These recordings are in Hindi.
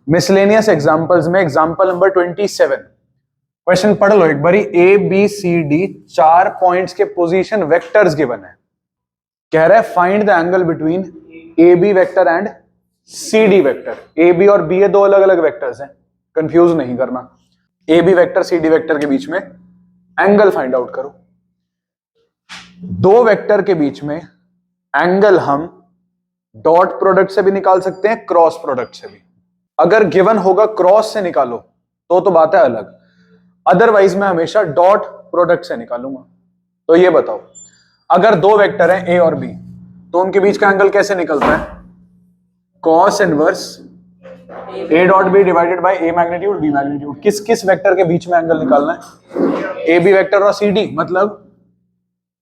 मिसलेनियस एग्जांपल्स में एग्जांपल नंबर 27, क्वेश्चन पढ़ लो एक बारी। A B C D 4 points के पोजीशन वेक्टर्स गिवन है। कह रहा है find the angle between A B vector and C D vector. A B और बी ये दो अलग अलग वेक्टर्स हैं, कंफ्यूज नहीं करना। A B vector C D vector के बीच में एंगल फाइंड आउट करो। दो वेक्टर के बीच में एंगल हम डॉट प्रोडक्ट से भी निकाल सकते हैं, क्रॉस प्रोडक्ट से भी। अगर गिवन होगा क्रॉस से निकालो तो बात है अलग, अदरवाइज मैं हमेशा डॉट प्रोडक्ट से निकालूंगा। तो ये बताओ, अगर दो वेक्टर हैं ए और बी तो उनके बीच का एंगल कैसे निकलता है? Cos inverse A dot B divided by A magnitude B magnitude. किस किस वेक्टर के बीच में एंगल निकालना है? ए बी वेक्टर और सी डी, मतलब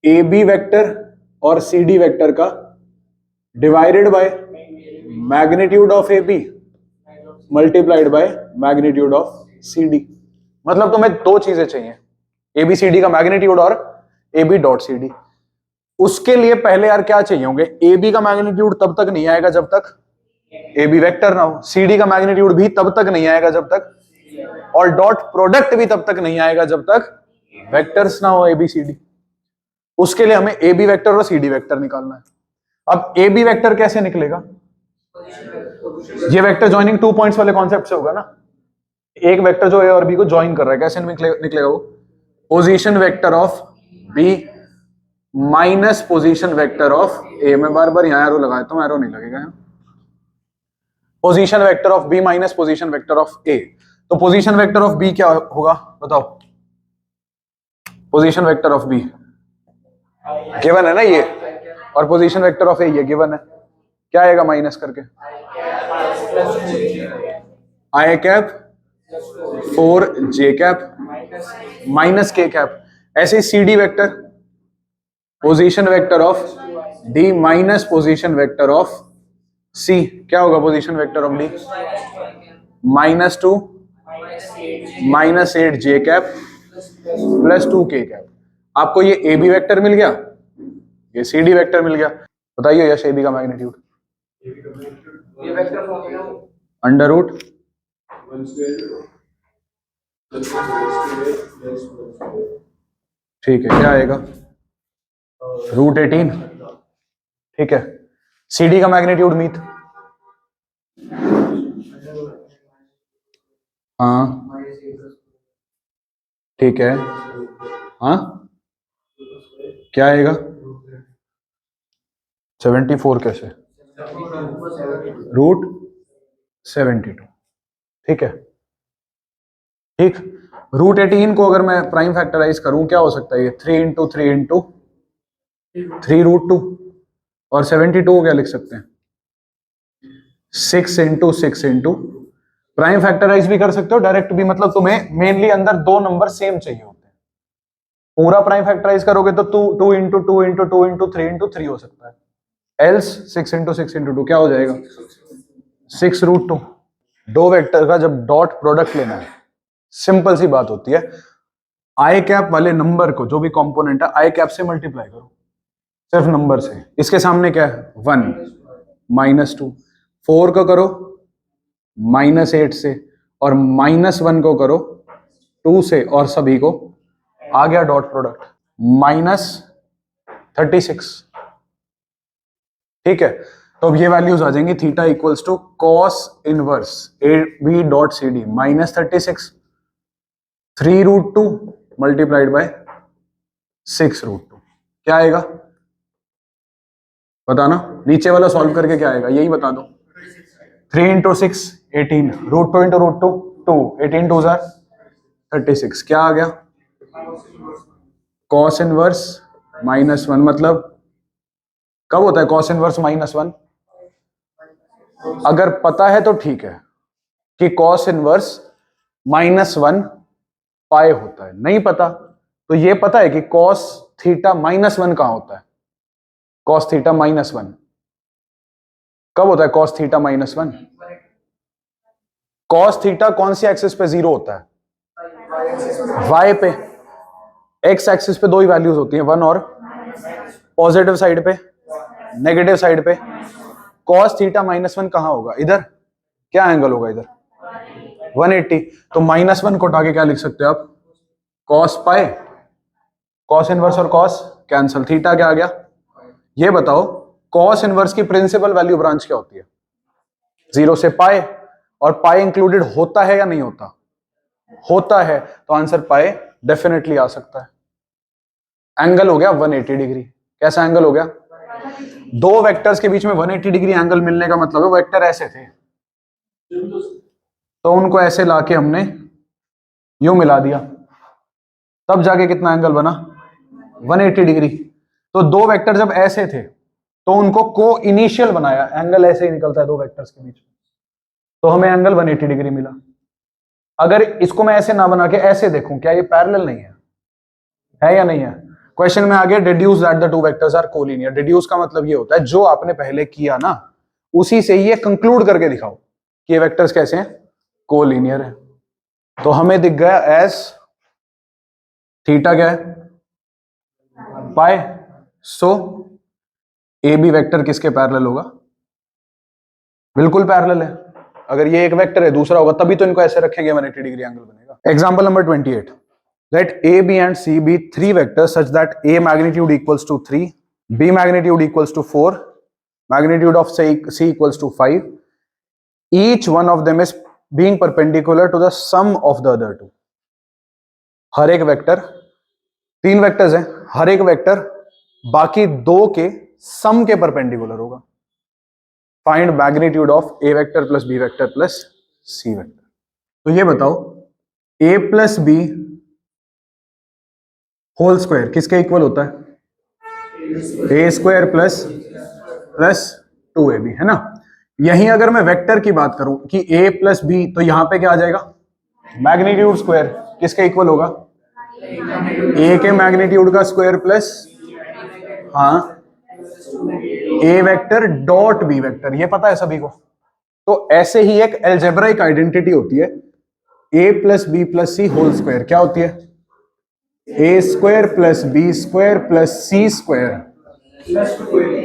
ए बी वेक्टर और सी डी वेक्टर का divided by magnitude of A B multiplied by magnitude of C D. मतलब तुम्हें दो चीजें चाहिए, ए बी सी डी का मैग्नीट्यूड और A B dot C D. उसके लिए पहले यार क्या चाहिए होंगे? ए बी का मैग्नीट्यूड तब तक नहीं आएगा जब तक ए बी वेक्टर ना हो, सी डी का मैग्नीट्यूड भी तब तक नहीं आएगा जब तक, और डॉट प्रोडक्ट भी तब तक नहीं आएगा जब तक वेक्टर्स ना हो ए बी सी डी। उसके लिए हमें ए बी वेक्टर और सी डी वेक्टर निकालना है। अब ए बी वेक्टर कैसे निकलेगा? ये वेक्टर ज्वाइनिंग 2 पॉइंट्स वाले कॉन्सेप्ट से होगा ना। एक वेक्टर जो ए और बी को ज्वाइन कर रहा है, कैसे निकलेगा वो? Position vector of b minus position vector of a. मैं बार बार यहां एरो लगा देता हूं, एरो नहीं लगेगा यहां। Position vector of b minus position vector of a. तो पोजीशन वेक्टर ऑफ बी क्या होगा बताओ? Position vector of b given है ना ये, और पोजीशन वेक्टर ऑफ ए ये गिवन है। क्या आएगा माइनस करके? I cap 4 j cap minus k cap. ऐसे ही c D vector, position vector of d minus position vector of c. क्या होगा position vector of d? -2 -8 j cap plus 2 k cap. आपको ये ए बी वेक्टर मिल गया, ये सी डी वेक्टर मिल गया। बताइए यश ए बी का मैग्नीट्यूड? अंडर रूट ठीक है, क्या आएगा? √18। ठीक है। सी डी का मैग्नीट्यूड मीत? हाँ ठीक है। हाँ क्या आएगा? 74 कैसे? √72। ठीक है। ठीक, √18 को अगर मैं प्राइम फैक्टराइज करूं क्या हो सकता है? ये 3 × 3 × 3√2। और 72 को क्या लिख सकते हैं? 6 × 6 × प्राइम फैक्टराइज भी कर सकते हो, डायरेक्ट भी। मतलब तुम्हें मेनली अंदर दो नंबर सेम चाहिए होते हैं। पूरा प्राइम फैक्टराइज करोगे तो 2 × 2 × 2 × 2 × 3 × 3 हो सकता है। एल्स 6 × 6 × 2 क्या हो जाएगा? 6√2। दो वेक्टर का जब डॉट प्रोडक्ट लेना है, सिंपल सी बात होती है, आई कैप वाले नंबर को, जो भी कंपोनेंट है, आई कैप से मल्टीप्लाई करो, सिर्फ नंबर से। इसके सामने क्या है? 1 -2। 4 को करो -8 से, और -1 को करो 2 से, और सभी को आ गया डॉट प्रोडक्ट -36। ठीक है। तो अब ये वैल्यूज आ जाएंगी। Theta equals to cos inverse A B dot C D -36 3√2 multiplied by 6√2। क्या आएगा बताना? नीचे वाला सॉल्व करके क्या आएगा यही बता दो। 3 × 6 18, √2 × √2 2, 18 2 36। क्या आ गया? Cos inverse -1। मतलब कब होता है कॉस इनवर्स -1? अगर पता है तो ठीक है कि कॉस इनवर्स -1 पाई होता है। नहीं पता तो ये पता है कि कॉस थीटा -1 कहां होता है? कॉस थीटा -1 कब होता है? Cos theta -1। कॉस थीटा कौन सी एक्सिस पे 0 होता है? वाई पे। एक्स एक्सिस पे दो ही वैल्यूज होती हैं, 1 और पॉजिटिव साइड पे, नेगेटिव साइड पे। कॉस थीटा -1 कहां होगा? इधर। क्या एंगल होगा इधर? 180। तो -1 को उठा के क्या लिख सकते हो आप? Cos pi. कॉस इनवर्स और कॉस कैंसल, थीटा क्या आ गया? ये बताओ कॉस इनवर्स की प्रिंसिपल वैल्यू ब्रांच क्या होती है? 0 से पाई, और पाई इंक्लूडेड होता है या नहीं होता? होता है, तो आंसर पाई डेफिनेटली आ सकता है। एंगल हो गया 180 डिग्री। कैसा एंगल हो गया? दो वेक्टर्स के बीच में 180 डिग्री एंगल मिलने का मतलब है वेक्टर ऐसे थे, तो उनको ऐसे लाके हमने यूं मिला दिया, तब जाके कितना एंगल बना? 180 डिग्री। तो दो वेक्टर जब ऐसे थे तो उनको को इनिशियल बनाया, एंगल ऐसे ही निकलता है दो वेक्टर्स के बीच में, तो हमें एंगल 180 डिग्री मिला। अगर इसको मैं ऐसे ना बना के ऐसे देखूं, क्या ये पैरेलल नहीं है या नहीं है? क्वेश्चन में आगे deduce that the two vectors are collinear. Deduce का मतलब ये होता है जो आपने पहले किया ना उसी से ये कंक्लूड करके दिखाओ कि ये वेक्टर्स कैसे हैं? कोलिनियर है। तो हमें दिख गया एस थीटा क्या है? पाई। सो ए बी वेक्टर किसके पैरेलल होगा? बिल्कुल पैरेलल है। अगर ये एक वेक्टर है दूसरा होगा तभी तो इनको ऐसे रखेंगे 180 डिग्री एंगल बनेगा। Example number 28, let a b and c be three vectors such that a magnitude equals to 3, b magnitude equals to 4, magnitude of c equals to 5, each one of them is being perpendicular to the sum of the other two। हर एक वेक्टर, तीन वेक्टर्स हैं, हर एक वेक्टर बाकी दो के सम के परपेंडिकुलर होगा। Find magnitude of A vector plus B vector plus C vector. तो ये बताओ a plus B whole square किसके इक्वल होता है? ए स्क्वायर प्लस 2ab, है ना? यहीं अगर मैं वेक्टर की बात करूं कि a प्लस बी, तो यहां पे क्या आ जाएगा? मैग्नीट्यूड स्क्वायर किसके इक्वल होगा? a के मैग्नीट्यूड का स्क्वायर प्लस, हाँ, a vector dot b vector, ये पता है सभी को। तो ऐसे ही एक एल्जेब्राइक आइडेंटिटी होती है a plus b plus c whole square, क्या होती है? A square plus b square plus c square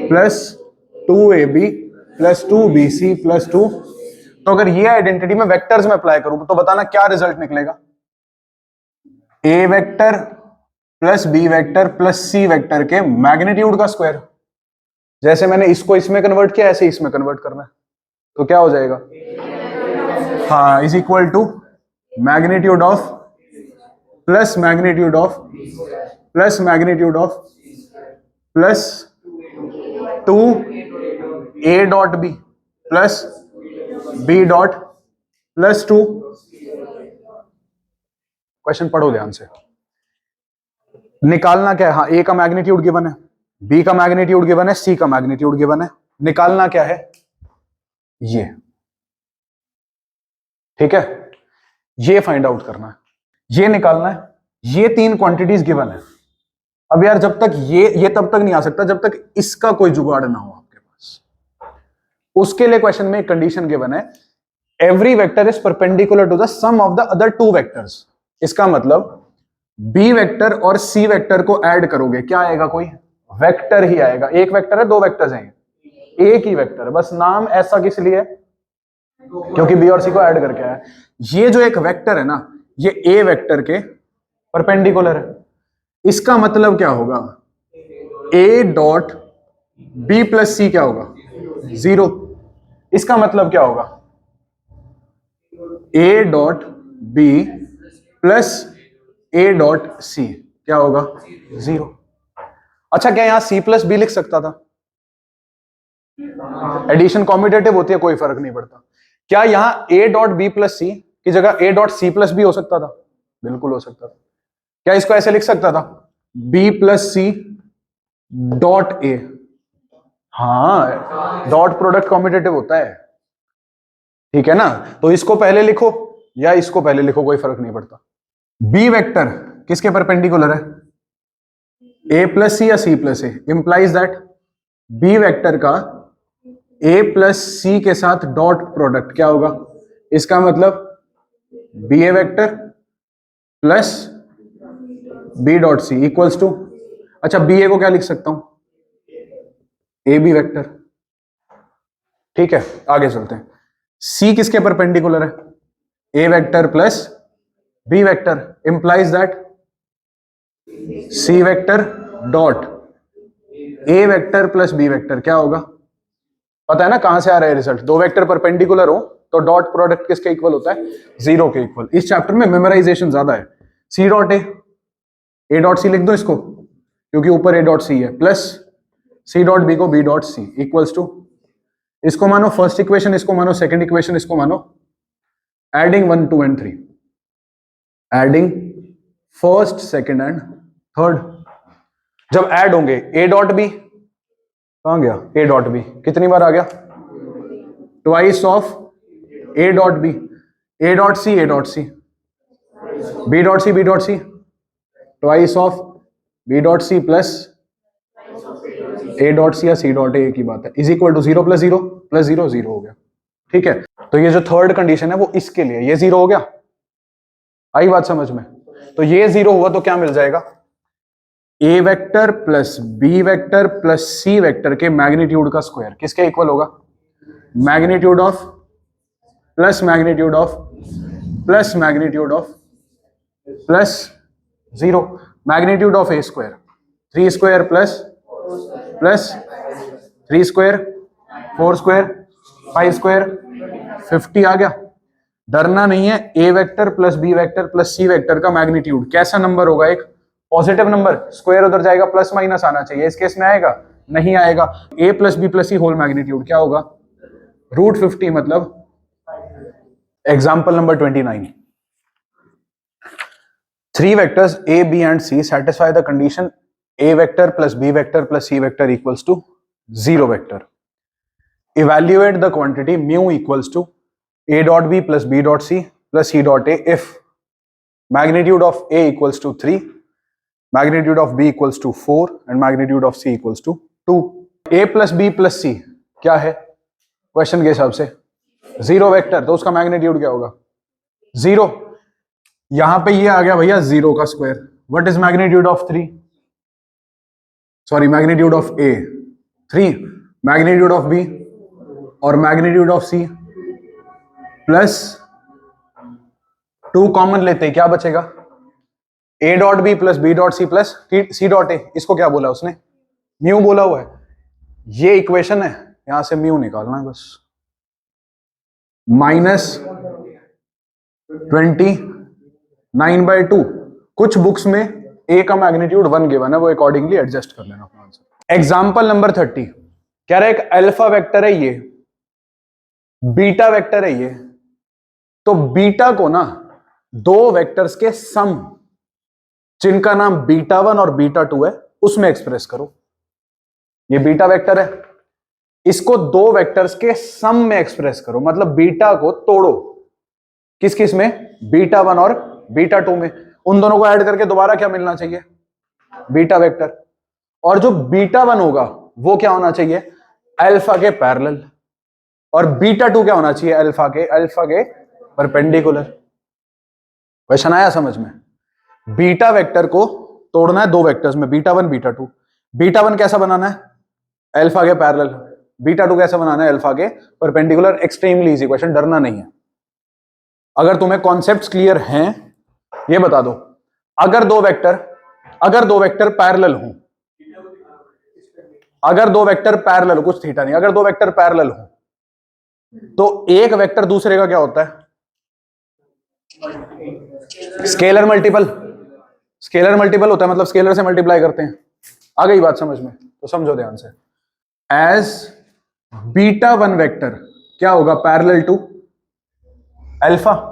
plus 2ab plus 2bc plus 2। तो अगर ये आइडेंटिटी में वेक्टर्स में अप्लाई करूं तो बताना क्या रिजल्ट निकलेगा? A vector plus B vector plus C vector के मैग्नीट्यूड का स्क्वायर। जैसे मैंने इसको इसमें कन्वर्ट किया ऐसे इसमें कन्वर्ट करना है, तो क्या हो जाएगा? हाँ, is equal to magnitude of plus magnitude of plus magnitude of plus 2 A dot B plus B dot plus 2। Question पढ़ो ध्यान से। निकालना क्या है? हाँ, ए का मैग्नीट्यूड गिवन है, बी का मैग्नीट्यूड गिवन है, सी का मैग्नीट्यूड गिवन है। निकालना क्या है? ये, ठीक है, ये फाइंड आउट करना है, ये निकालना है। ये तीन क्वांटिटीज गिवन है। अब यार जब तक ये तब तक नहीं आ सकता जब तक इसका कोई जुगाड़ ना हो आपके पास। उसके लिए क्वेश्चन में एक कंडीशन गिवन है, every vector is perpendicular to the sum of the other two vectors. इसका मतलब बी वेक्टर और सी वेक्टर को ऐड करोगे क्या आएगा? कोई वेक्टर ही आएगा। एक वेक्टर है, दो वेक्टर्स हैं, एक ही वेक्टर है, बस नाम ऐसा किस लिए? क्योंकि बी और सी को ऐड करके आया। ये जो एक वेक्टर है ना, ये ए वेक्टर के परपेंडिकुलर है। इसका मतलब क्या होगा? A dot B plus C क्या होगा? 0। इसका मतलब क्या होगा? A dot B plus A dot C क्या होगा? 0। अच्छा, क्या यहां सी प्लस बी लिख सकता था? एडिशन कॉम्यूटेटिव होती है, कोई फर्क नहीं पड़ता। क्या यहां A dot B plus C की जगह A dot C plus B हो सकता था? बिल्कुल हो सकता था। क्या इसको ऐसे लिख सकता था? B plus C dot A. हाँ, डॉट प्रोडक्ट कॉम्यूटेटिव होता है, ठीक है ना? तो इसको पहले लिखो या इसको पहले लिखो, कोई फर्क नहीं पड़ता। बी वेक्टर किसके परपेंडिकुलर है? ए प्लस सी या C plus A? Implies that B vector का ए प्लस सी के साथ डॉट प्रोडक्ट क्या होगा? इसका मतलब B A vector plus B dot C equals to, अच्छा बी ए को क्या लिख सकता हूं? ए बी वेक्टर, ठीक है। आगे चलते हैं। सी किसके परपेंडिकुलर है? A vector plus B vector implies that c vector dot a vector plus B vector क्या होगा? पता है ना कहां से आ रहा है रिजल्ट? दो वेक्टर परपेंडिकुलर हो तो डॉट प्रोडक्ट किसके इक्वल होता है? जीरो के इक्वल। इस चैप्टर में मेमोराइजेशन ज्यादा है। सी डॉट ए डॉट सी लिख दो इसको क्योंकि ऊपर ए डॉट सी है, प्लस सी डॉट बी को B dot C equals to, इसको मानो फर्स्ट इक्वेशन, इसको मानो सेकंड इक्वेशन, इसको मानो adding 1 2 and 3, adding first second and third. जब ऐड होंगे ए डॉट बी, कहां गया ए डॉट बी? कितनी बार आ गया? Twice of A dot B, A dot C, A dot C, B dot C, B dot C, twice of B dot C plus A dot C या सी डॉट ए की बात है, is equal to 0 plus 0 plus 0, 0 हो गया। ठीक है, तो ये जो थर्ड कंडीशन है वो इसके लिए, ये 0 हो गया। आई बात समझ में? तो ये 0 हुआ तो क्या मिल जाएगा? A vector plus B vector plus C vector के मैग्नीट्यूड का स्क्वायर किसके इक्वल होगा? Magnitude of plus magnitude of plus magnitude of plus 0, magnitude of a square, 3 square plus plus 3 square 4 square 5 square 50 आ गया। डरना नहीं है, a vector plus B vector plus C vector का मैग्नीट्यूड कैसा नंबर होगा? एक पॉजिटिव नंबर, स्क्वायर उधर जाएगा, प्लस माइनस आना चाहिए। इस केस में आएगा? नहीं आएगा। ए plus b plus c whole magnitude क्या होगा? √50, मतलब example number 29, 3 vectors a, b and c satisfy the condition a vector plus b vector plus c vector equals to 0 vector. Evaluate the quantity mu equals to a dot b plus b dot c plus c dot a if magnitude of a equals to 3, magnitude of b equals to 4 and magnitude of c equals to 2. a plus b plus c क्या है क्वेश्चन के हिसाब से? 0 वेक्टर, तो उसका मैग्नीट्यूड क्या होगा? 0। यहां पे ये आ गया भैया 0 का square. What is magnitude of 3? Sorry, magnitude of a 3, magnitude of b और magnitude of c plus 2 common लेते हैं, क्या बचेगा? A dot B plus B dot C plus C dot a. इसको क्या बोला उसने? म्यू बोला हुआ है। ये इक्वेशन है, यहां से म्यू निकालना है बस। -29/2। कुछ बुक्स में ए का मैग्नीट्यूड 1 गिवन है, वो अकॉर्डिंगली एडजस्ट कर लेना अपना आंसर। एग्जांपल नंबर 30 कह रहा है एक अल्फा वेक्टर है ये, बीटा वेक्टर है ये, तो बीटा को ना दो वेक्टर्स के सम जिनका नाम बीटा 1 और बीटा 2 है उसमें एक्सप्रेस करो। ये बीटा वेक्टर है, इसको दो वेक्टर्स के सम में एक्सप्रेस करो, मतलब बीटा को तोड़ो किस किस में? बीटा 1 और बीटा 2 में। उन दोनों को ऐड करके दोबारा क्या मिलना चाहिए? Beta vector. और जो बीटा 1 होगा वो क्या होना चाहिए? अल्फा के पैरेलल। और बीटा 2 क्या होना चाहिए? अल्फा के परपेंडिकुलर। क्वेश्चन आया समझ में? बीटा वेक्टर को तोड़ना है दो वेक्टर्स में, बीटा 1 बीटा 2। बीटा 1 कैसा बनाना है? अल्फा के पैरेलल। बीटा 2 कैसा बनाना है? अल्फा के परपेंडिकुलर। एक्सट्रीमली इजी क्वेश्चन, डरना नहीं है। अगर तुम्हें कॉन्सेप्ट्स क्लियर हैं ये बता दो। अगर दो वेक्टर पैरेलल हो, अगर दो वेक्टर पैरेलल हो, कुछ थीटा नहीं, अगर दो वेक्टर पैरेलल हो तो एक वेक्टर दूसरे का क्या होता है? Scalar multiple. स्केलर मल्टीपल होता है, मतलब स्केलर से मल्टीप्लाई करते हैं। आ गई बात समझ में? तो समझो ध्यान से। एज बीटा 1 वेक्टर क्या होगा? Parallel to alpha.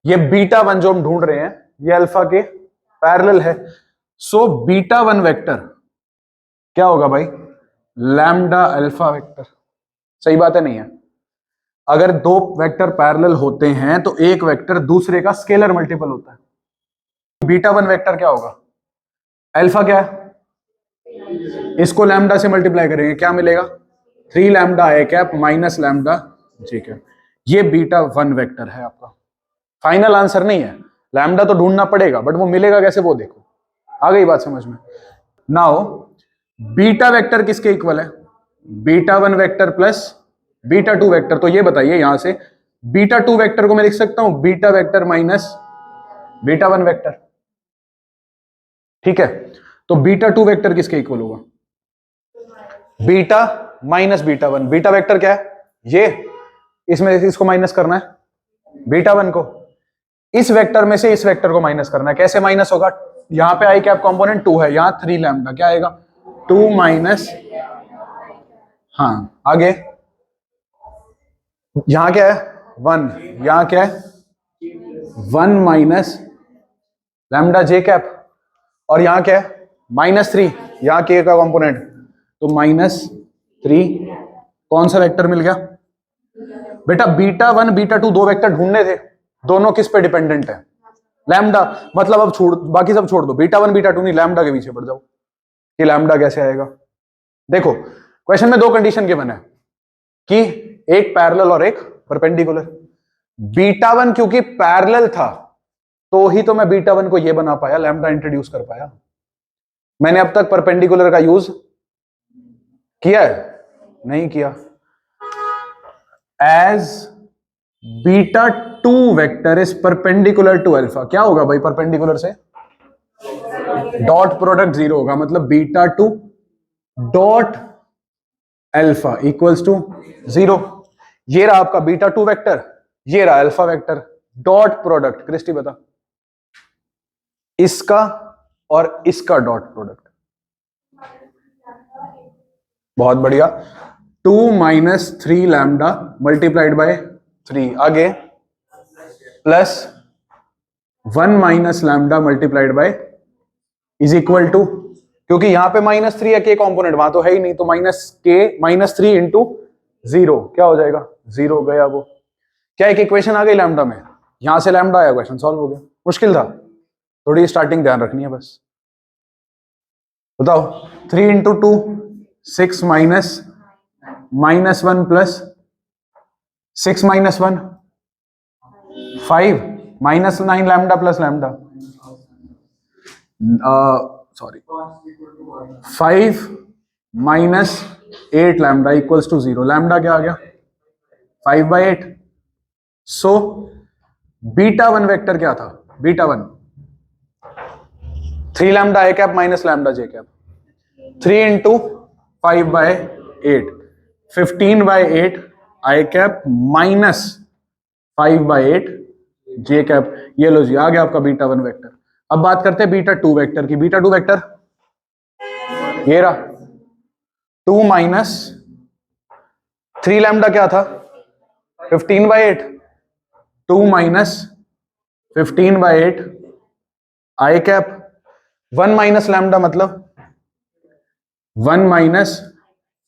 ये बीटा 1 जो हम ढूंढ रहे हैं ये अल्फा के पैरेलल है। सो बीटा 1 वेक्टर क्या होगा भाई? Lambda alpha vector. सही बात है नहीं है? अगर दो वेक्टर पैरेलल होते हैं तो एक वेक्टर दूसरे का स्केलर मल्टीपल होता है। बीटा 1 वेक्टर क्या होगा? अल्फा क्या है? इसको लैम्डा से मल्टीप्लाई करेंगे, क्या मिलेगा? 3 lambda A cap minus lambda ji cap. ये बीटा 1 वेक्टर है आपका। फाइनल आंसर नहीं है, लैम्डा तो ढूंढना पड़ेगा, बट वो मिलेगा कैसे वो देखो। आ गई बात समझ में? नाउ बीटा वेक्टर किसके इक्वल है? Beta 1 vector plus beta 2 vector. तो ये बताइए यहां से बीटा 2 वेक्टर को मैं लिख सकता हूं beta vector minus beta 1 vector, ठीक है। तो बीटा 2 वेक्टर किसके इक्वल होगा? Beta minus beta 1। Beta vector क्या है? ये, इसमें इसको माइनस करना है बीटा 1 को, इस वेक्टर में से इस वेक्टर को माइनस करना है। कैसे माइनस होगा? यहां पे आई कैप कंपोनेंट 2 है, यहां 3 लैम्डा, क्या आएगा? 2 माइनस, हाँ आगे यहां क्या है? 1, यहां क्या है? 1 माइनस लैम्डा जे कैप, और यहां क्या है? -3, यहां के का कंपोनेंट, तो -3। कौन सा वेक्टर मिल गया बेटा? बीटा 1 बीटा 2 दो वेक्टर ढूंढने थे, दोनों किस पे डिपेंडेंट है? लैम्डा। मतलब अब छोड़, बाकी सब छोड़ दो, बीटा 1 बीटा 2 नहीं, लैम्डा के पीछे पड़ जाओ कि लैम्डा कैसे आएगा। देखो क्वेश्चन में दो कंडीशन गिवन है कि एक पैरेलल और एक परपेंडिकुलर। बीटा 1 क्योंकि पैरेलल था तो ही तो मैं बीटा 1 को ये बना पाया, लैम्डा इंट्रोड्यूस कर पाया। मैंने अब तक परपेंडिकुलर का यूज किया है? नहीं किया। As beta 2 vector is perpendicular to alpha, क्या होगा भाई परपेंडिकुलर से? डॉट प्रोडक्ट 0 होगा, मतलब beta 2 dot alpha equals to 0। ये रहा आपका बीटा 2 वेक्टर, ये रहा alpha vector, dot product Christy बता, इसका और इसका डॉट प्रोडक्ट। बहुत बढ़िया। 2 माइनस 3 लैम्डा मल्टीप्लाइड बाय 3, आगे plus 1 minus lambda multiplied by is equal to, क्योंकि यहां पे -3 है के कंपोनेंट, वहां तो है ही नहीं, तो -3 इंटू 0 क्या हो जाएगा? 0 गया वो। क्या एक इक्वेशन आ गई लैम्डा में, यहां से लैम्डा आया, क्वेश्चन सॉल्व हो गया। मुश्किल था? थोड़ी स्टार्टिंग ध्यान रखनी है बस। बताओ 3 into 2 6 minus -1 plus 6 minus 1 5 -9 lambda plus lambda, sorry 5 minus 8 lambda equals to 0। Lambda क्या आ गया? 5/8। सो बीटा 1 वेक्टर क्या था? बीटा 1 3 लैम्डा आई कैप माइनस लैम्डा जे कैप, 3 इंटू 5/8 15/8 आई कैप माइनस 5/8 जे कैप। ये लो जी, आ गया आपका बीटा 1 वेक्टर। अब बात करते हैं बीटा 2 वेक्टर की। बीटा 2 वेक्टर ये रहा, 2 माइनस 3 लैम्डा क्या था? 15/8, 2 माइनस 15/8 आई कैप, 1 माइनस लैम्डा मतलब 1 माइनस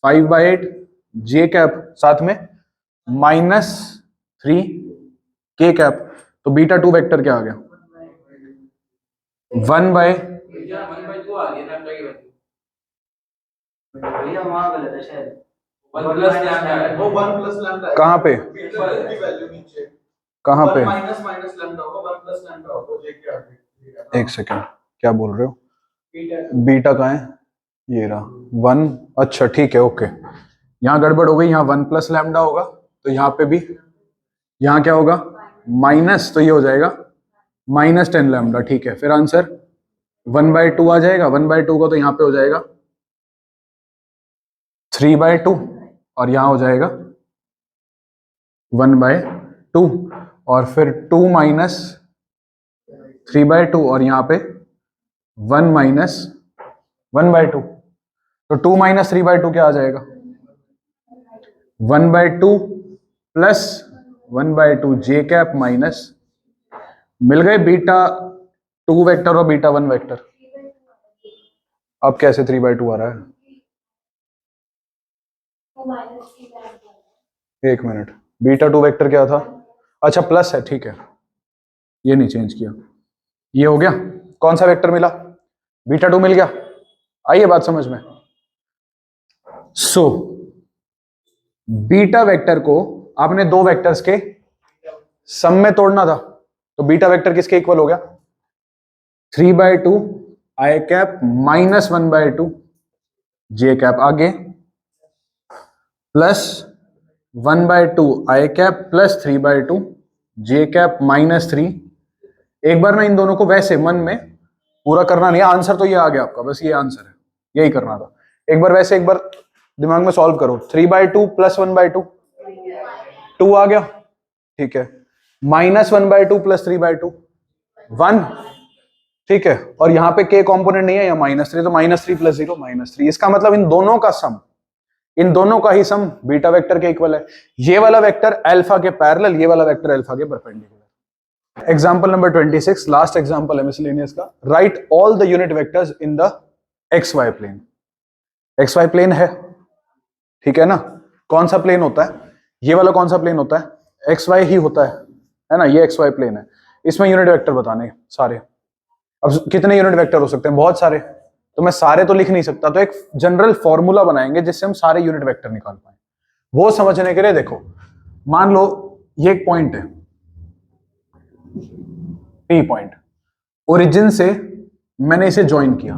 5/8 जे कैप, साथ में -3 के कैप। तो बीटा 2 वेक्टर क्या आ गया? 1/, कहां पे? कहां पे? एक सेकेंड, क्या बोल रहे हो? बीटा कहां है? ये रहा 1। अच्छा ठीक है, ओके। यहां गड़बड़ हो गई, यहां 1 प्लस लैम्डा होगा, तो यहां पे भी, यहां क्या होगा? माइनस, तो ये हो जाएगा -10 लैम्डा, ठीक है। फिर आंसर 1/2 आ जाएगा। 1/2 को तो यहां पे हो जाएगा 3/2, और यहां हो जाएगा 1/2, और फिर 2 माइनस 3/2, और यहां पे 1 माइनस 1/2। तो 2 माइनस 3/2 क्या आ जाएगा? 1/2 प्लस 1/2 जे कैप माइनस, मिल गए बीटा 2 वेक्टर और बीटा 1 वेक्टर। अब कैसे 3/2 आ रहा है? एक मिनट, बीटा 2 वेक्टर क्या था? अच्छा प्लस है, ठीक है, ये नहीं चेंज किया। ये हो गया। कौन सा वेक्टर मिला? बीटा 2 मिल गया। आइए बात समझ में। सो बीटा वेक्टर को आपने दो वेक्टर्स के सम में तोड़ना था, तो बीटा वेक्टर किसके इक्वल हो गया? 3/2 आई कैप -1/2 जे कैप, आगे प्लस 1/2 आई कैप प्लस 3/2 जे कैप -3। एक बार ना इन दोनों को वैसे मन में पूरा करना नहीं, आंसर तो ये आ गया आपका, बस ये आंसर है, यही करना था। एक बार वैसे एक बार दिमाग में सॉल्व करो। 3/2 प्लस 1/2 2 आ गया, ठीक है। -1/2 प्लस 3/2 1, ठीक है। और यहाँ पे k कंपोनेंट नहीं है, या -3, तो -3 प्लस 0 -3। इसका मतलब इन दोनों का सम, इन दोनों का ही सम बीटा वेक्टर के इक्वल है। ये वाला वेक्टर अल्फा के पैरेलल, ये वाला वेक्टर अल्फा के perpendicular. Example number 26, last example है मिसलेनियस का। Write all the unit vectors in the X Y plane. X Y plane है, ठीक है ना। कौन सा प्लेन होता है? ये वाला कौन सा प्लेन होता है? एक्स वाई ही होता है ना। ये एक्स वाई प्लेन है, इसमें यूनिट वेक्टर बताने सारे। अब कितने यूनिट वेक्टर हो सकते हैं? बहुत सारे। तो मैं सारे तो लिख नहीं सकता, तो एक जनरल फॉर्मूला बनाएंगे जिससे हम सारे यूनिट वेक्टर निकाल पाए। वो समझने के लिए देखो, मान लो ये एक पॉइंट है, पी पॉइंट, ओरिजिन से मैंने इसे ज्वाइन किया,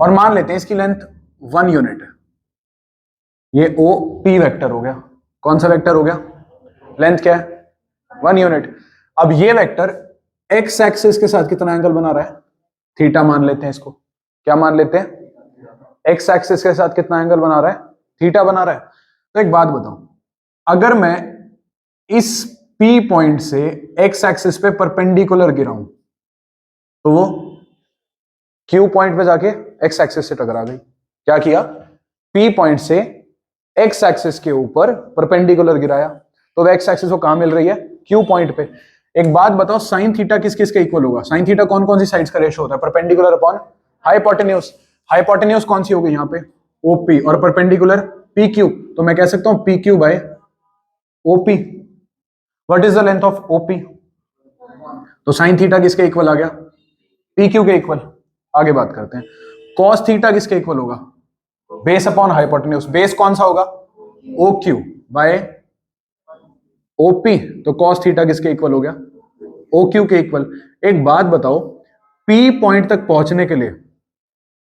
और मान लेते हैं इसकी लेंथ 1 यूनिट है। ये ओ पी वेक्टर हो गया। कौन सा वेक्टर हो गया? लेंथ क्या है? 1 यूनिट। अब ये वेक्टर एक्स एक्सिस के साथ कितना एंगल बना रहा है? थीटा मान लेते हैं इसको। क्या मान लेते हैं? एक्स एक्सिस के साथ कितना एंगल बना रहा है? थीटा बना रहा है। तो एक बात बताओ, अगर मैं इस पी पॉइंट से एक्स एक्सिस पे परपेंडिकुलर गिराऊं तो वो क्यू पॉइंट पे जाके एक्स एक्सिस से टकरा गई। क्या किया? पी पॉइंट से एक्स एक्सिस के ऊपर परपेंडिकुलर गिराया, तो वो एक्स एक्सिस को कहां मिल रही है? क्यू पॉइंट पे। एक बात बताओ, साइन थीटा किस किस के इक्वल होगा? साइन थीटा कौन कौन सी साइड्स का रेशियो होता है? Perpendicular upon hypotenuse. हाइपोटेन्यूज कौन सी होगी यहाँ पे? ओपी, और परपेंडिकुलर पी क्यू। तो मैं कह सकता हूं P Q by OP. What is the length of OP? तो साइन थीटा किसके इक्वल आ गया? पी क्यू के इक्वल। आगे बात करते हैं, कॉस थीटा किसके इक्वल होगा? Base upon hypotenuse. बेस कौन सा होगा? O Q by OP. तो कॉस थीटा किसके इक्वल हो गया? ओ क्यू के इक्वल। एक बात बताओ, पी पॉइंट तक पहुंचने के लिए,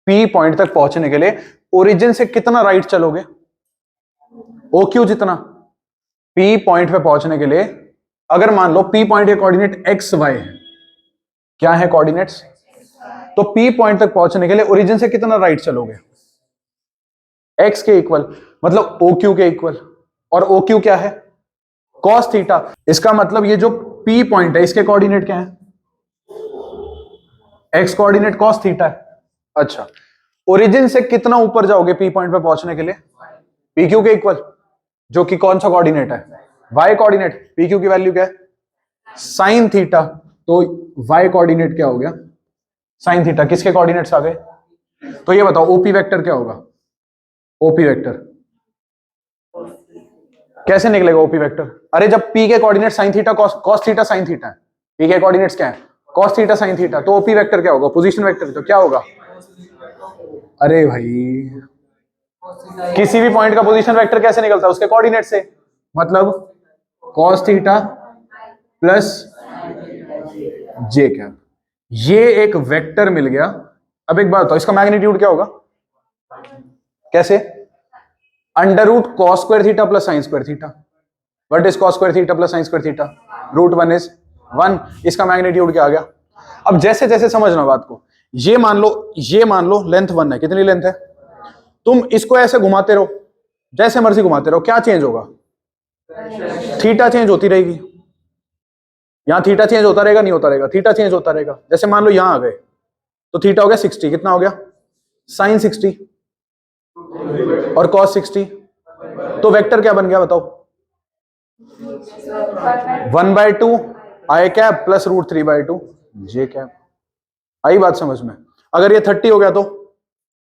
पी पॉइंट तक पहुंचने के लिए ओरिजिन से कितना राइट चलोगे? ओ क्यू जितना। पी पॉइंट पे पहुंचने के लिए, अगर मान लो पी पॉइंट के कोऑर्डिनेट एक्स वाई है, क्या है कोऑर्डिनेट्स? तो पी पॉइंट तक पहुंचने के लिए ओरिजिन से कितना राइट चलोगे? एक्स के इक्वल, मतलब ओ क्यू के इक्वल। और ओ क्यू क्या है? Cos theta. इसका मतलब ये जो पी पॉइंट है इसके कोऑर्डिनेट क्या है? एक्स कोऑर्डिनेट कॉस थीटा है। अच्छा, ओरिजिन से कितना ऊपर जाओगे पी पॉइंट पे पहुंचने के लिए? पी क्यू के इक्वल, जो कि कौन सा कोऑर्डिनेट है? Y coordinate. पी क्यू की वैल्यू क्या है? Sine theta. तो वाई कोऑर्डिनेट क्या हो गया? Sine theta. किसके कोऑर्डिनेट्स आ गए? तो ये बताओ ओपी वेक्टर क्या होगा? ओपी वेक्टर कैसे निकलेगा ओपी वेक्टर? अरे जब पी के coordinate sine theta cos theta sine theta है, पी के कोऑर्डिनेट्स क्या है? कॉस थीटा साइन थीटा, तो ओपी वेक्टर क्या होगा? Position vector. तो क्या होगा? अरे भाई, किसी भी पॉइंट का पोजीशन वेक्टर कैसे निकलता है? उसके कोऑर्डिनेट से। मतलब कॉस थीटा प्लस जे कैप, ये एक वेक्टर मिल गया। अब एक बात बताओ, इसका मैग्नीट्यूड क्या होगा? कैसे? Under root cos square theta plus sine square theta. What is cos square theta plus sine square theta? √1 is 1। इसका मैग्नीट्यूड क्या आ गया? अब जैसे जैसे समझना बात को, ये मान लो लेंथ 1 है। कितनी लेंथ है? तुम इसको ऐसे घुमाते रहो, जैसे मर्जी घुमाते रहो, क्या चेंज होगा? थीटा चेंज होती रहेगी। यहां थीटा चेंज होता रहेगा, नहीं होता रहेगा? थीटा चेंज होता रहेगा। जैसे मान लो यहां आ गए, तो थीटा हो गया 60। कितना हो गया? साइन 60 और कॉस 60। तो वेक्टर क्या बन गया बताओ? 1/2 आई कैप प्लस √3/2 जे कैप। आई बात समझ में? अगर ये 30 हो गया तो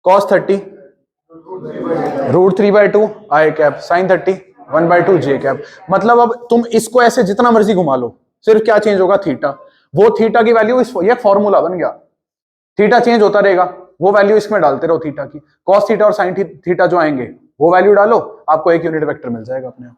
कॉस 30 √3/2 आई कैप, साइन 30 1/2 जे कैप। मतलब अब तुम इसको ऐसे जितना मर्जी घुमा लो, सिर्फ क्या चेंज होगा? थीटा। वो थीटा की वैल्यू ये फॉर्मूला बन गया। थीटा चेंज होता रहेगा, वो वैल्यू इसमें डालते रहो थीटा की। कॉस थीटा और साइन थीटा जो आएंगे वो वैल्यू डालो, आपको एक यूनिट वेक्टर मिल जाएगा अपने आप।